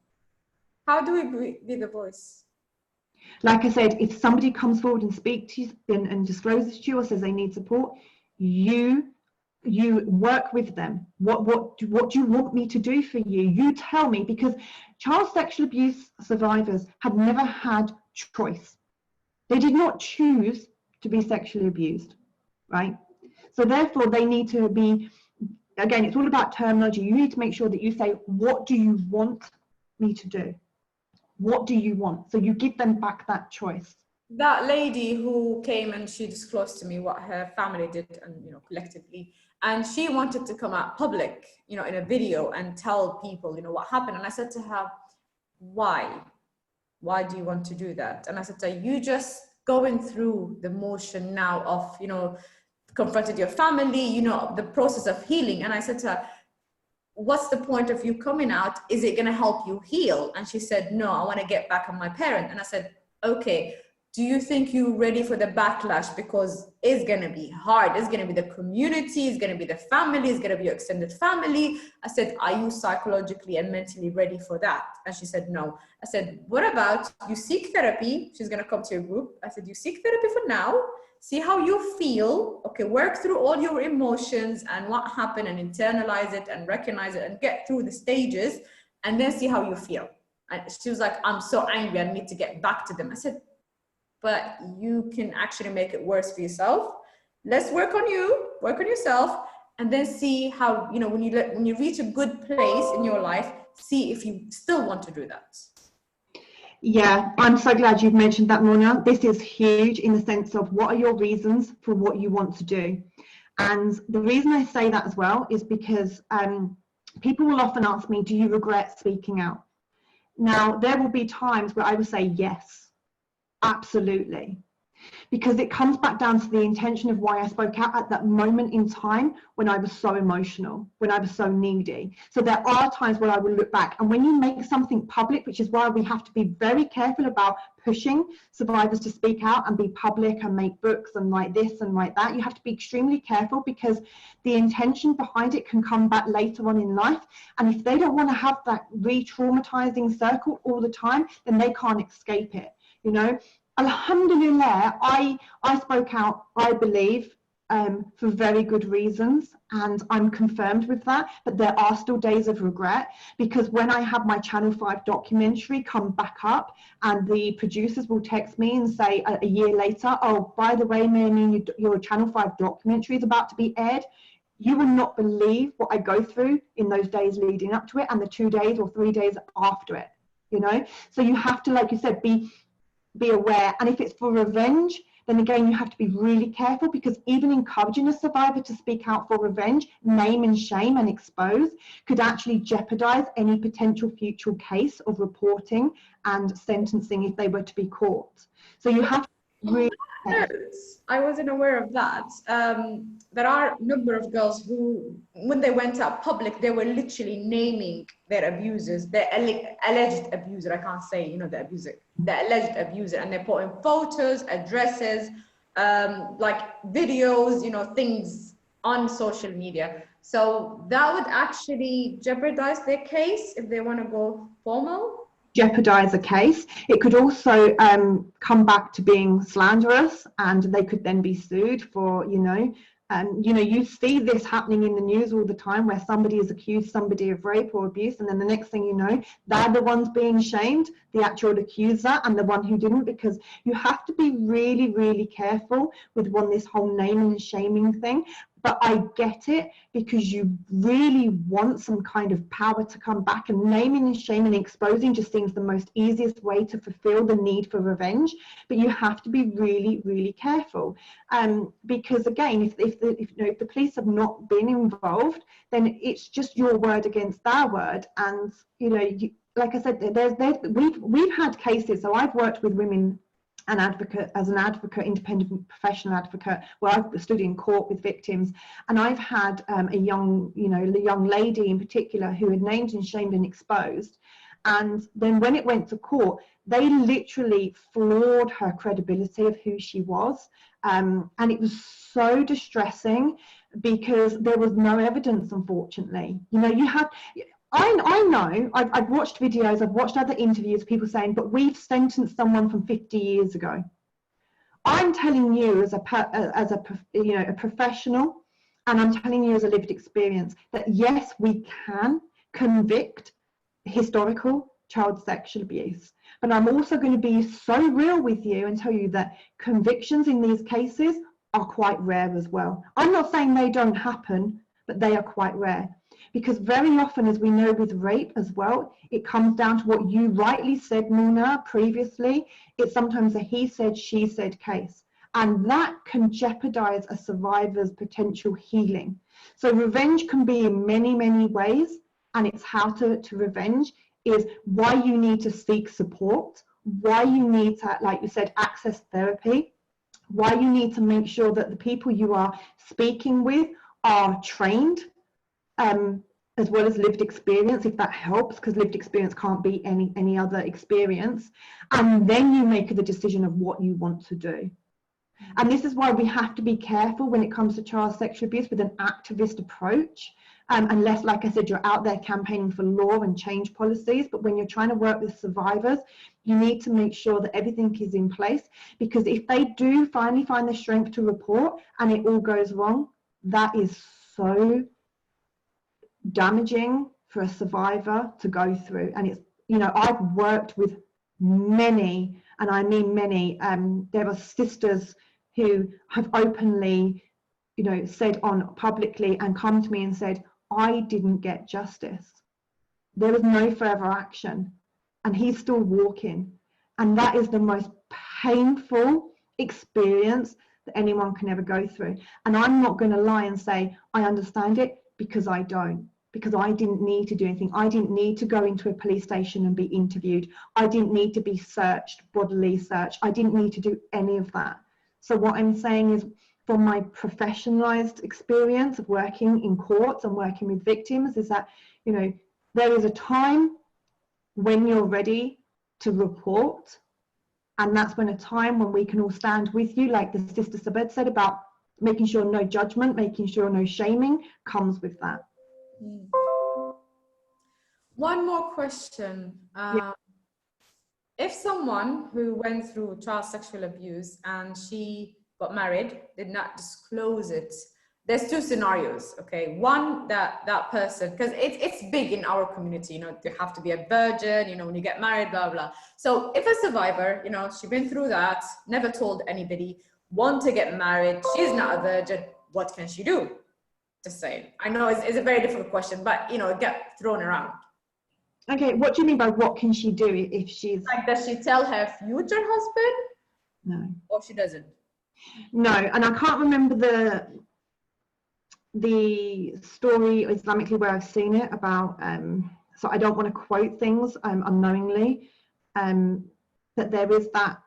How do we be the voice? Like I said, if somebody comes forward and speaks to you and discloses to you or says they need support, you work with them. What do you want me to do for you? You tell me, because child sexual abuse survivors have never had choice. They did not choose to be sexually abused, right? So therefore they need to be, again, it's all about terminology. You need to make sure that you say, what do you want me to do? What do you want? So you give them back that choice. That lady who came and she disclosed to me what her family did, and you know, collectively, and she wanted to come out public, you know, in a video and tell people, you know, what happened. And I said to her, why do you want to do that? And I said to her, you just going through the motion now of, you know, confronted your family, you know, the process of healing. And I said to her, what's the point of you coming out? Is it going to help you heal? And she said, no, I want to get back on my parent. And I said, okay, do you think you're ready for the backlash? Because it's going to be hard. It's going to be the community, it's going to be the family, it's going to be your extended family. I said, are you psychologically and mentally ready for that? And she said, no. I said, what about you seek therapy? She's going to come to your group. I said, you seek therapy for now. See how you feel, okay, work through all your emotions and what happened and internalize it and recognize it and get through the stages, and then see how you feel. And she was like, I'm so angry, I need to get back to them. I said, but you can actually make it worse for yourself. Let's work on you, work on yourself, and then see how, you know, when you reach a good place in your life, see if you still want to do that. Yeah, I'm so glad you've mentioned that, Mona. This is huge in the sense of what are your reasons for what you want to do. And the reason I say that as well is because people will often ask me, do you regret speaking out? Now, there will be times where I will say yes, absolutely. Because it comes back down to the intention of why I spoke out at that moment in time when I was so emotional, when I was so needy. So there are times where I will look back, and when you make something public, which is why we have to be very careful about pushing survivors to speak out and be public and make books and write this and write that, you have to be extremely careful, because the intention behind it can come back later on in life. And if they don't want to have that re-traumatizing circle all the time, then they can't escape it, you know. Alhamdulillah, I spoke out, I believe, for very good reasons, and I'm confirmed with that, but there are still days of regret, because when I have my Channel 5 documentary come back up and the producers will text me and say a year later, oh, by the way, Mayameen, your Channel 5 documentary is about to be aired, you will not believe what I go through in those days leading up to it and the 2 days or 3 days after it, you know. So you have to, like you said, be aware. And if it's for revenge, then again, you have to be really careful, because even encouraging a survivor to speak out for revenge, name and shame and expose, could actually jeopardize any potential future case of reporting and sentencing if they were to be caught. So you have to really... I wasn't aware of that. There are a number of girls who, when they went out public, they were literally naming their abusers, their alleged abuser. I can't say, you know, the abuser, the alleged abuser, and they put in photos, addresses, like videos, you know, things on social media. So that would actually jeopardize their case if they want to go formal. Jeopardize a case. It could also come back to being slanderous, and they could then be sued for, you know, you see this happening in the news all the time, where somebody has accused somebody of rape or abuse, and then the next thing you know, they're the ones being shamed, the actual accuser, and the one who didn't. Because you have to be really, really careful with this whole naming and shaming thing. But I get it, because you really want some kind of power to come back, and naming and shaming and exposing just seems the most easiest way to fulfill the need for revenge. But you have to be really, really careful, because again, if the police have not been involved, then it's just your word against their word. And like I said, we've had cases. So I've worked with women as an advocate, independent professional advocate, where I've stood in court with victims, and I've had a young lady in particular who had named and shamed and exposed, and then when it went to court, they literally floored her credibility of who she was, and it was so distressing, because there was no evidence, unfortunately. I know, I've watched videos, I've watched other interviews, people saying, but we've sentenced someone from 50 years ago. I'm telling you as a professional, and I'm telling you as a lived experience, that yes, we can convict historical child sexual abuse. But I'm also going to be so real with you and tell you that convictions in these cases are quite rare as well. I'm not saying they don't happen, but they are quite rare. Because very often, as we know with rape as well, it comes down to what you rightly said, Mona, previously. It's sometimes a he said, she said case. And that can jeopardize a survivor's potential healing. So revenge can be in many, many ways. And it's how to revenge is why you need to seek support, why you need to, like you said, access therapy, why you need to make sure that the people you are speaking with are trained, as well as lived experience, if that helps, because lived experience can't be any other experience. And then you make the decision of what you want to do. And this is why we have to be careful when it comes to child sexual abuse with an activist approach, unless, like I said, you're out there campaigning for law and change policies. But when you're trying to work with survivors, you need to make sure that everything is in place, because if they do finally find the strength to report and it all goes wrong, that is so damaging for a survivor to go through. And it's, I've worked with many, and I mean many, there are sisters who have openly, said on publicly and come to me and said, I didn't get justice. There was no further action, and he's still walking. And that is the most painful experience that anyone can ever go through. And I'm not going to lie and say I understand it, because I don't. Because I didn't need to do anything. I didn't need to go into a police station and be interviewed. I didn't need to be searched, bodily searched. I didn't need to do any of that. So what I'm saying is, from my professionalized experience of working in courts and working with victims, is that, there is a time when you're ready to report. And that's when we can all stand with you, like the Sister Sabed said, about making sure no judgment, making sure no shaming comes with that. One more question. If someone who went through child sexual abuse and she got married, did not disclose it, there's two scenarios, okay? One, that person, because it's big in our community, you have to be a virgin, when you get married, blah, blah. So if a survivor, she's been through that, never told anybody, want to get married, she's not a virgin, what can she do? Just saying. I know it's a very difficult question, but it get thrown around. Okay, what do you mean by what can she do if she's... Like, does she tell her future husband? No. Or she doesn't? No, and I can't remember the story Islamically where I've seen it about, so I don't want to quote things unknowingly, but there is that,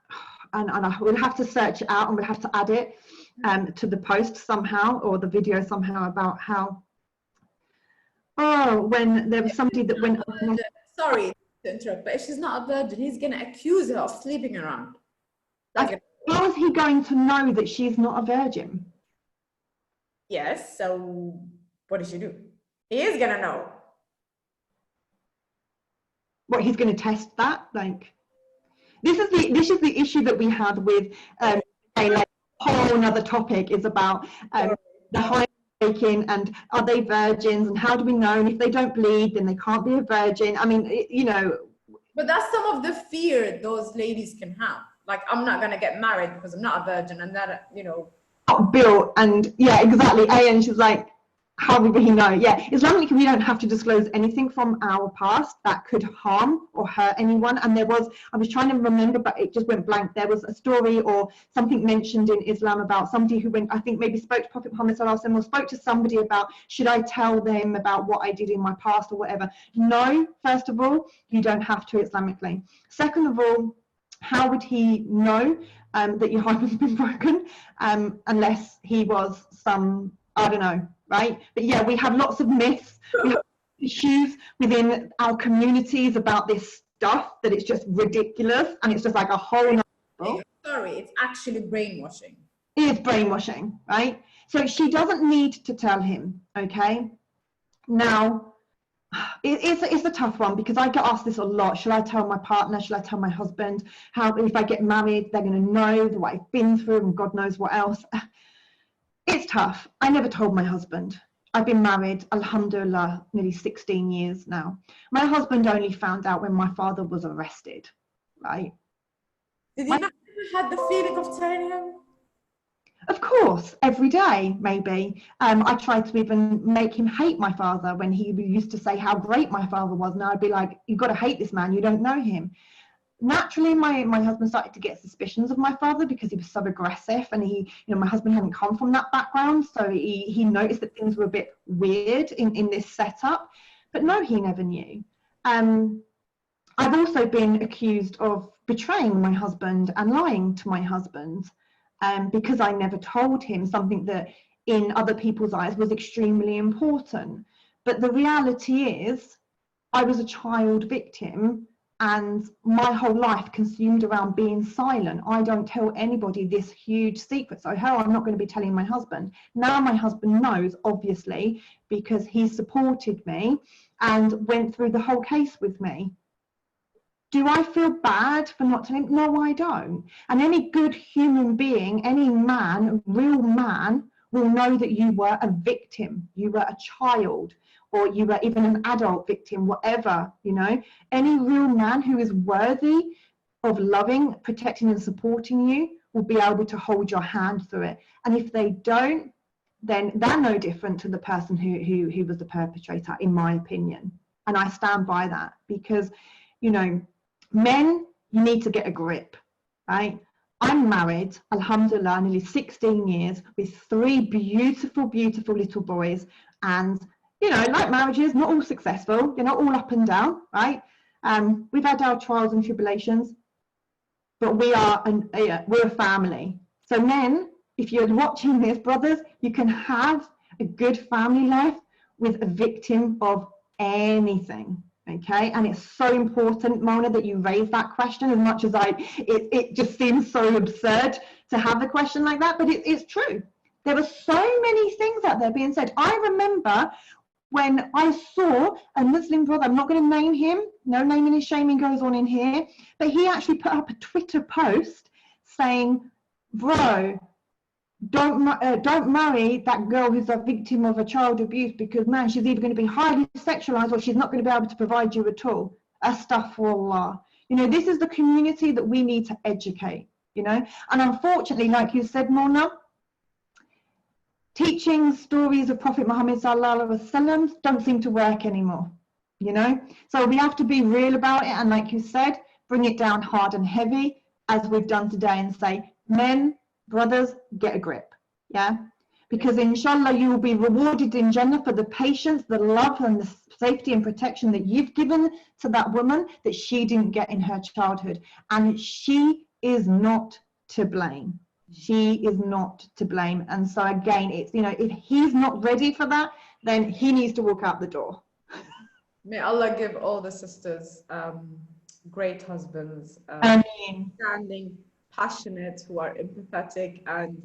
and I will have to search it out and we'll have to add it to the post somehow, or the video somehow, about how, when there was somebody that went up. Sorry to interrupt, but if she's not a virgin, he's going to accuse her of sleeping around. How is he going to know that she's not a virgin? Yes, so what did she do? He is going to know. What, he's going to test that? Like, this is the issue that we have with like a whole another topic is about the high breaking, and are they virgins, and how do we know, and if they don't bleed then they can't be a virgin. I mean, you know, but that's some of the fear those ladies can have, like, I'm not going to get married because I'm not a virgin, and that, you know, not built. And yeah, exactly. And she's like, how will we know? Yeah, Islamically, we don't have to disclose anything from our past that could harm or hurt anyone. And I was trying to remember, but it just went blank. There was a story or something mentioned in Islam about somebody who went, I think maybe spoke to Prophet Muhammad sallallahu alaihi wasallam, or spoke to somebody about, should I tell them about what I did in my past or whatever? No, first of all, you don't have to Islamically. Second of all, how would he know that your hymen's been broken unless he was some, I don't know, right? But yeah, we have lots of myths, we have issues within our communities about this stuff that it's just ridiculous, and it's just like a whole sorry, it's actually brainwashing. It is brainwashing, right? So she doesn't need to tell him, okay? Now, it's a tough one, because I get asked this a lot. Should I tell my partner? Should I tell my husband? How, if I get married, they're going to know what I've been through and God knows what else. It's tough. I never told my husband. I've been married, alhamdulillah, nearly 16 years now. My husband only found out when my father was arrested, right? Did you not have the feeling of telling him? Of course, every day, maybe. I tried to even make him hate my father when he used to say how great my father was. Now I'd be like, you've got to hate this man, you don't know him. Naturally, my husband started to get suspicions of my father because he was so aggressive, and he, you know, my husband hadn't come from that background, so he noticed that things were a bit weird in this setup. But no, he never knew. I've also been accused of betraying my husband and lying to my husband. Because I never told him something that in other people's eyes was extremely important. But the reality is, I was a child victim, and my whole life consumed around being silent. I don't tell anybody this huge secret, so hell, I'm not going to be telling my husband. Now my husband knows, obviously, because he supported me and went through the whole case with me. Do I feel bad for not telling? No, I don't. And any good human being, any man, real man, will know that you were a victim, you were a child, or you were even an adult victim, whatever, you know. Any real man who is worthy of loving, protecting and supporting you will be able to hold your hand through it. And if they don't, then they're no different to the person who was the perpetrator, in my opinion. And I stand by that, because, you know, men, you need to get a grip, right? I'm married, alhamdulillah, nearly 16 years with 3 beautiful, beautiful little boys. And, you know, like marriages, not all successful, you're not all up and down, right? We've had our trials and tribulations, but we're a family. So men, if you're watching this, brothers, you can have a good family life with a victim of anything. Okay, and it's so important, Mona, that you raise that question, as much as it just seems so absurd to have a question like that, but it's true. There are so many things out there being said. I remember when I saw a Muslim brother, I'm not going to name him, no naming and shaming goes on in here, but he actually put up a Twitter post saying, bro, don't marry that girl who's a victim of a child abuse, because man, she's either going to be highly sexualized or she's not going to be able to provide you at all. Astaghfirullah. You know, this is the community that we need to educate, you know. And unfortunately, like you said, Mona, teaching stories of Prophet Muhammad sallallahu alaihi wasallam don't seem to work anymore, you know. So we have to be real about it, and like you said, bring it down hard and heavy, as we've done today, and say, men, brothers, get a grip. Yeah, because inshallah you will be rewarded in Jannah for the patience, the love and the safety and protection that you've given to that woman that she didn't get in her childhood. And she is not to blame. She is not to blame. And so again, it's, you know, if he's not ready for that, then he needs to walk out the door. May Allah give all the sisters great husbands, standing, passionate, who are empathetic, and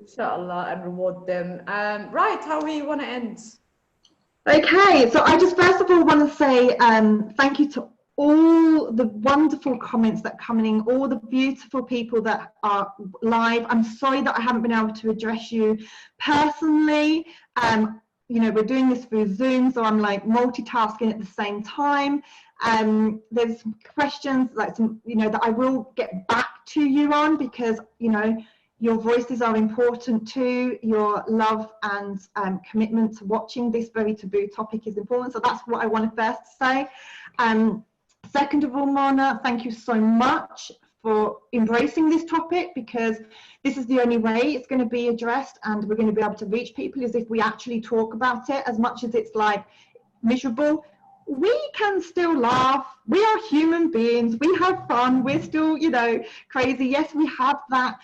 inshallah, and reward them. Right, how we want to end? Okay, so I just first of all want to say thank you to all the wonderful comments that are coming in, all the beautiful people that are live. I'm sorry that I haven't been able to address you personally. You know, we're doing this through Zoom, so I'm like multitasking at the same time. There's some questions, like some, you know, that I will get back to you on, because, you know, your voices are important too. Your love and commitment to watching this very taboo topic is important. So that's what I want to first say. Second of all, Mona, thank you so much for embracing this topic, because this is the only way it's going to be addressed and we're going to be able to reach people, is if we actually talk about it. As much as it's like miserable, we can still laugh. We are human beings. We have fun. We're still, you know, crazy. Yes, we have that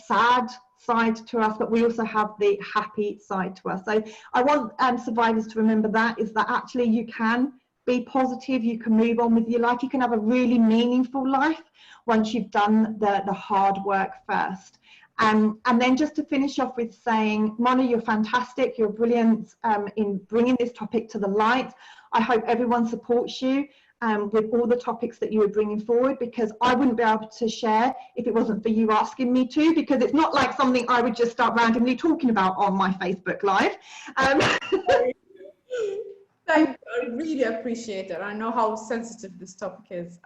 sad side to us, but we also have the happy side to us. So I want survivors to remember that, is that actually you can be positive, you can move on with your life, you can have a really meaningful life once you've done the hard work first. And then just to finish off with saying, Mona, you're fantastic, you're brilliant in bringing this topic to the light. I hope everyone supports you with all the topics that you are bringing forward, because I wouldn't be able to share if it wasn't for you asking me to, because it's not like something I would just start randomly talking about on my Facebook Live. Thank you. I really appreciate it. I know how sensitive this topic is.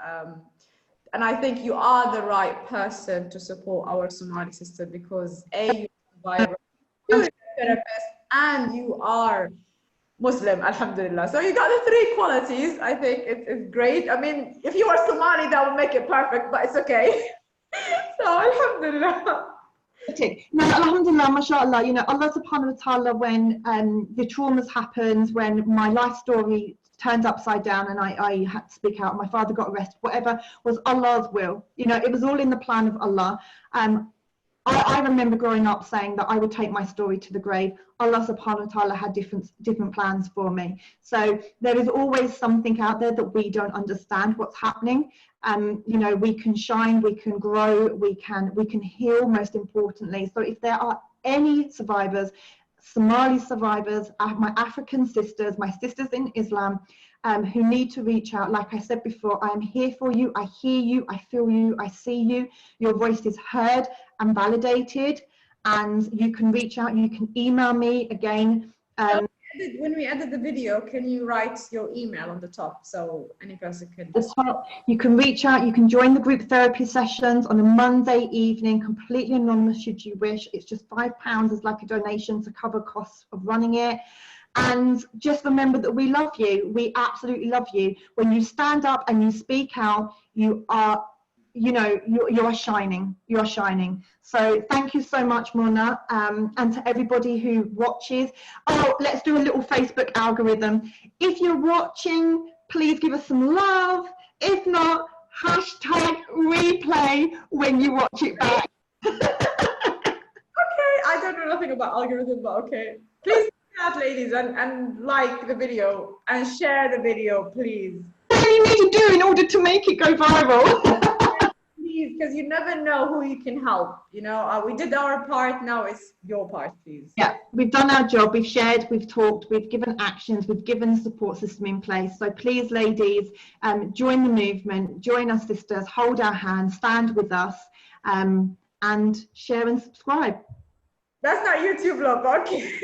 And I think you are the right person to support our Somali sister, because A, you're a survivor, you're a therapist, and you are Muslim, alhamdulillah. So you got the three qualities. I think it's great. I mean, if you are Somali, that would make it perfect, but it's okay. So alhamdulillah. No, alhamdulillah, mashallah, you know, Allah subhanahu wa ta'ala, when the traumas happened, when my life story turned upside down and I had to speak out, my father got arrested, whatever was Allah's will, you know, it was all in the plan of Allah. I remember growing up saying that I would take my story to the grave. Allah subhanahu wa ta'ala had different plans for me. So there is always something out there that we don't understand what's happening. You know, we can shine, we can grow, we can heal, most importantly. So if there are any survivors, Somali survivors, my African sisters, my sisters in Islam, who need to reach out, like I said before, I am here for you, I hear you, I feel you, I see you, your voice is heard and validated, and you can reach out, you can email me again. When we edit the video, can you write your email on the top so any person can just... You can reach out, you can join the group therapy sessions on a Monday evening, completely anonymous should you wish. It's just £5 as like a donation to cover costs of running it. And just remember that we love you. We absolutely love you. When you stand up and you speak out, you are, you know, you are shining. You are shining. So thank you so much, Mona, and to everybody who watches. Oh, let's do a little Facebook algorithm. If you're watching, please give us some love. If not, hashtag replay when you watch it back. Okay, I don't know nothing about algorithm, but okay. Please do that, ladies, and like the video and share the video, please. What do you need to do in order to make it go viral? Please, because you never know who you can help. You know, we did our part, now it's your part, please. Yeah, we've done our job, we've shared, we've talked, we've given actions, we've given the support system in place. So please, ladies, join the movement, join us sisters, hold our hands, stand with us, and share and subscribe. That's not YouTube vlog, okay?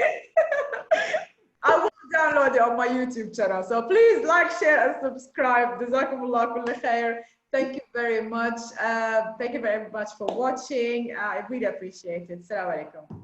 I will download it on my YouTube channel. So please like, share, and subscribe. Jazakumullah kulli khair. Thank you very much. Thank you very much for watching. I really appreciate it. Assalamu alaikum.